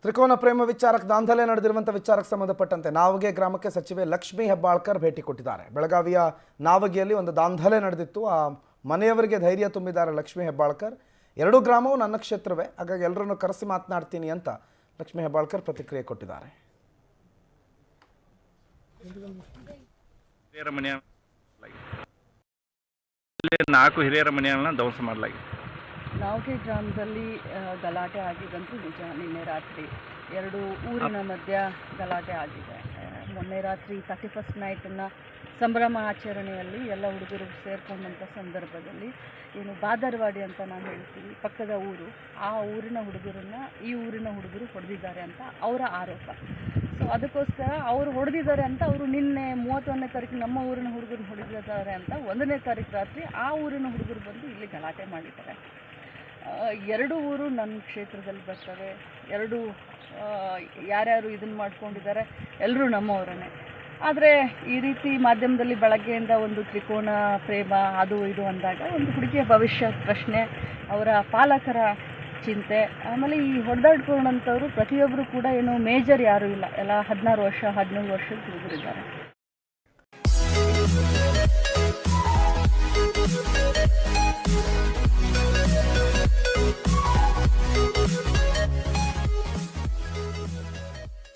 ತ್ರಿಕೋನ ಪ್ರೇಮ ವಿಚಾರಕ್ಕೆ ದಾಂಧಲೆ ನಡೆದಿರುವಂಥ ವಿಚಾರಕ್ಕೆ ಸಂಬಂಧಪಟ್ಟಂತೆ ನಾವಗೆ ಗ್ರಾಮಕ್ಕೆ ಸಚಿವೆ ಲಕ್ಷ್ಮೀ ಹೆಬ್ಬಾಳ್ಕರ್ ಭೇಟಿ ಕೊಟ್ಟಿದ್ದಾರೆ. ಬೆಳಗಾವಿಯ ನಾವಗಿಯಲ್ಲಿ ಒಂದು ದಾಂಧಲೆ ನಡೆದಿತ್ತು. ಆ ಮನೆಯವರಿಗೆ ಧೈರ್ಯ ತುಂಬಿದ್ದಾರೆ ಲಕ್ಷ್ಮೀ ಹೆಬ್ಬಾಳ್ಕರ್. ಎರಡೂ ಗ್ರಾಮವು ನನ್ನ ಕ್ಷೇತ್ರವೇ, ಹಾಗಾಗಿ ಎಲ್ಲರನ್ನು ಕರೆಸಿ ಮಾತನಾಡ್ತೀನಿ ಅಂತ ಲಕ್ಷ್ಮೀ ಹೆಬ್ಬಾಳ್ಕರ್ ಪ್ರತಿಕ್ರಿಯೆ ಕೊಟ್ಟಿದ್ದಾರೆ. ನಾಲ್ಕು ಹಿರಿಯರ ಮನೆಯನ್ನ ಧ್ವಂಸ ಮಾಡಲಾಗಿದೆ. ನಾವಗೆ ಗ್ರಾಮದಲ್ಲಿ ಗಲಾಟೆ ಆಗಿದಂತೂ ನಿಜ. ನಿನ್ನೆ ರಾತ್ರಿ ಎರಡು ಊರಿನ ಮಧ್ಯ ಗಲಾಟೆ ಆಗಿದೆ. ಮೊನ್ನೆ ರಾತ್ರಿ 31st ನೈಟನ್ನು ಸಂಭ್ರಮ ಆಚರಣೆಯಲ್ಲಿ ಎಲ್ಲ ಹುಡುಗರು ಸೇರ್ಕೊಂಡಂಥ ಸಂದರ್ಭದಲ್ಲಿ ಏನು ಬಾದರ್ವಾಡಿ ಅಂತ ನಾವು ಹೇಳ್ತೀವಿ, ಪಕ್ಕದ ಊರು, ಆ ಊರಿನ ಹುಡುಗರನ್ನು ಈ ಊರಿನ ಹುಡುಗರು ಹೊಡೆದಿದ್ದಾರೆ ಅಂತ ಅವರ ಆರೋಪ. ಸೊ ಅದಕ್ಕೋಸ್ಕರ ಅವರು ಹೊಡೆದಿದ್ದಾರೆ ಅಂತ ಅವರು ನಿನ್ನೆ 31ನೇ ತಾರೀಕು ನಮ್ಮ ಊರಿನ ಹುಡುಗರು ಹೊಡೆದಿದ್ದಾರೆ ಅಂತ 1ನೇ ತಾರೀಕು ರಾತ್ರಿ ಆ ಊರಿನ ಹುಡುಗರು ಬಂದು ಇಲ್ಲಿ ಗಲಾಟೆ ಮಾಡಿದ್ದಾರೆ. ಎರಡು ಊರು ನನ್ನ ಕ್ಷೇತ್ರದಲ್ಲಿ ಬರ್ತವೆ. ಎರಡು ಯಾರ್ಯಾರು ಇದನ್ನು ಮಾಡ್ಕೊಂಡಿದ್ದಾರೆ ಎಲ್ಲರೂ ನಮ್ಮವರೇ. ಆದರೆ ಈ ರೀತಿ ಮಾಧ್ಯಮದಲ್ಲಿ ಬೆಳಗ್ಗೆಯಿಂದ ಒಂದು ತ್ರಿಕೋನ ಪ್ರೇಮ ಅದು ಇದು ಅಂದಾಗ ಒಂದು ಹುಡುಗಿಯ ಭವಿಷ್ಯ ಪ್ರಶ್ನೆ, ಅವರ ಪಾಲಕರ ಚಿಂತೆ, ಆಮೇಲೆ ಈ ಹೊಡೆದಾಡ್ಕೊಂಡಂಥವ್ರು ಪ್ರತಿಯೊಬ್ಬರು ಕೂಡ ಏನು ಮೇಜರ್ ಯಾರೂ ಇಲ್ಲ, ಎಲ್ಲ 16 ವರ್ಷ 17 ವರ್ಷದ ಹುಡುಗರಿದ್ದಾರೆ.